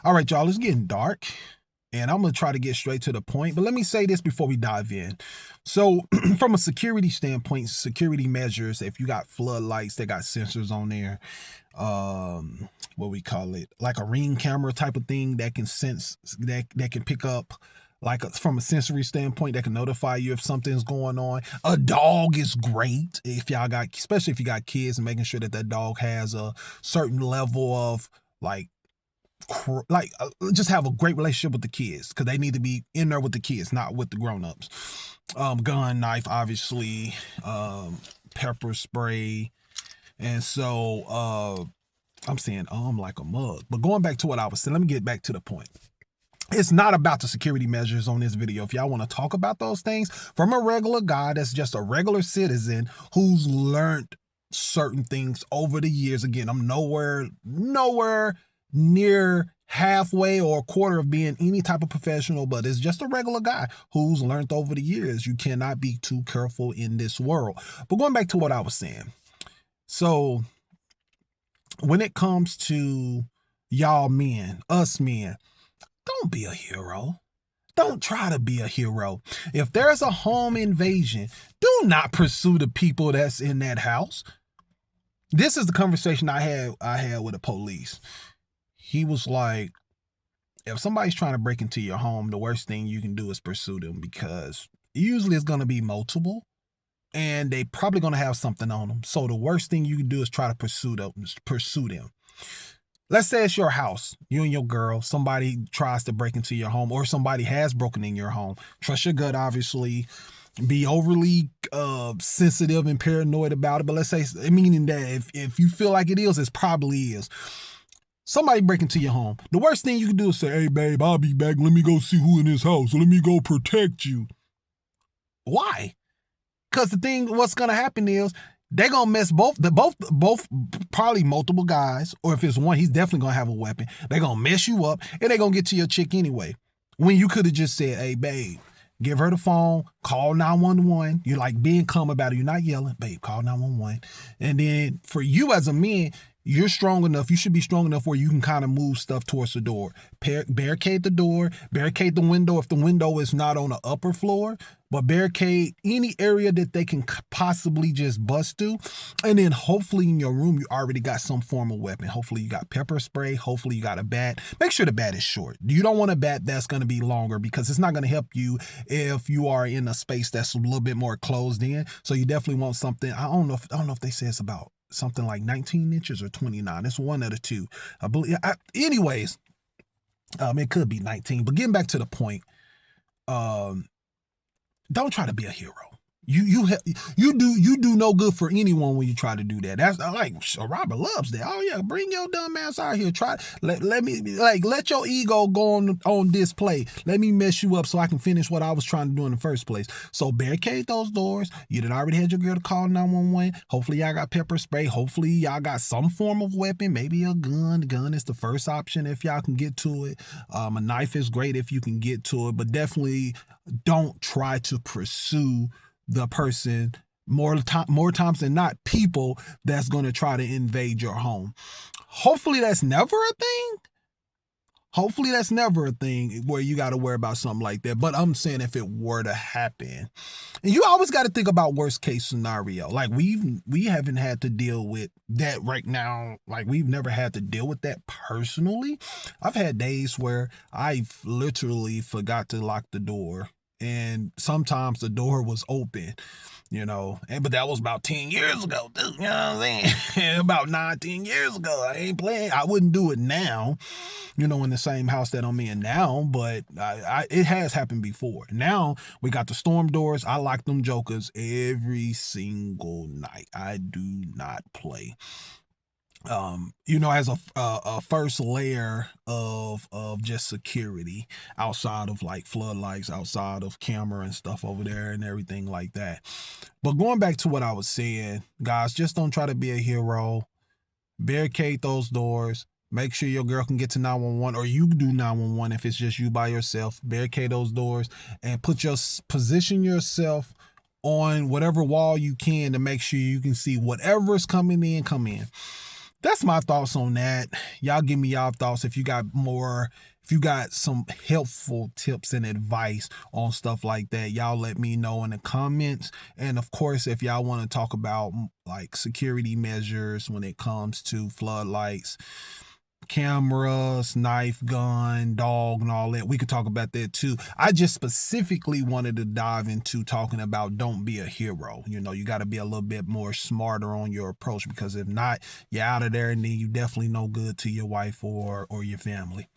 All right, y'all, it's getting dark, and I'm going to try to get straight to the point. But let me say this before we dive in. So, from a security standpoint, security measures, if you got floodlights, they got sensors on there, what we call it, like a ring camera type of thing that can sense, that can pick up, like from a sensory standpoint, that can notify you if something's going on. A dog is great if y'all got, especially if you got kids, and making sure that that dog has a certain level of like just have a great relationship with the kids, because they need to be in there with the kids, not with the grown-ups. Gun, knife, obviously, pepper spray. And so I'm saying like a mug, but going back to what I was saying, let me get back to the point. It's not about the security measures on this video. If y'all want to talk about those things from a regular guy that's just a regular citizen who's learned certain things over the years, again, I'm nowhere near halfway or a quarter of being any type of professional, but it's just a regular guy who's learned over the years. You cannot be too careful in this world. But going back to what I was saying. So when it comes to y'all men, us men, don't be a hero. Don't try to be a hero. If there's a home invasion, do not pursue the people that's in that house. This is the conversation I had with the police. He was like, if somebody's trying to break into your home, the worst thing you can do is pursue them, because usually it's going to be multiple and they probably going to have something on them. So the worst thing you can do is try to pursue them. Let's say it's your house, you and your girl, somebody tries to break into your home, or somebody has broken in your home. Trust your gut, obviously. Be overly sensitive and paranoid about it. But let's say, meaning that if you feel like it probably is. Somebody break into your home. The worst thing you can do is say, hey, babe, I'll be back. Let me go see who in this house. Let me go protect you. Why? Because the thing, what's going to happen is, they're going to mess both, probably multiple guys, or if it's one, he's definitely going to have a weapon. They're going to mess you up, and they're going to get to your chick anyway. When you could have just said, hey, babe, give her the phone, call 911. You're like being calm about it. You're not yelling, babe, call 911. And then for you as a man, you're strong enough. You should be strong enough where you can kind of move stuff towards the door. Barricade the door, barricade the window if the window is not on the upper floor, but barricade any area that they can possibly just bust through. And then hopefully in your room, you already got some form of weapon. Hopefully you got pepper spray. Hopefully you got a bat. Make sure the bat is short. You don't want a bat that's going to be longer, because it's not going to help you if you are in a space that's a little bit more closed in. So you definitely want something. I don't know if they say it's about something like 19 inches or 29. It's one of the two. I believe. Anyways, it could be 19. But getting back to the point, don't try to be a hero. You do no good for anyone when you try to do that. That's like Robert loves that. Oh yeah, bring your dumb ass out here. Let your ego go on display. Let me mess you up so I can finish what I was trying to do in the first place. So barricade those doors. You done already had your girl to call 911. Hopefully y'all got pepper spray. Hopefully y'all got some form of weapon. Maybe a gun. The gun is the first option if y'all can get to it. A knife is great if you can get to it, but definitely don't try to pursue the person more times than not, people that's going to try to invade your home. Hopefully that's never a thing. Hopefully that's never a thing where you got to worry about something like that. But I'm saying if it were to happen, and you always got to think about worst case scenario. Like we haven't had to deal with that right now. Like we've never had to deal with that personally. I've had days where I've literally forgot to lock the door, and sometimes the door was open, but that was about 10 years ago, dude, you know what I'm saying? About 10 years ago. I ain't playing. I wouldn't do it now, in the same house that I'm in now, but it has happened before. Now we got the storm doors. I lock them jokers every single night. I do not play. As a first layer of just security outside of like floodlights, outside of camera and stuff over there and everything like that. But going back to what I was saying, guys, just don't try to be a hero. Barricade those doors. Make sure your girl can get to 911, or you do 911 if it's just you by yourself. Barricade those doors and position yourself on whatever wall you can to make sure you can see whatever's coming in, come in. that's my thoughts on that. Y'all give me y'all thoughts. If you got some helpful tips and advice on stuff like that, y'all let me know in the comments. And of course, if y'all want to talk about like security measures when it comes to floodlights, cameras, knife, gun, dog, and all that, we could talk about that too. I just specifically wanted to dive into talking about don't be a hero. You got to be a little bit more smarter on your approach, because if not, you're out of there, and then you definitely no good to your wife or your family.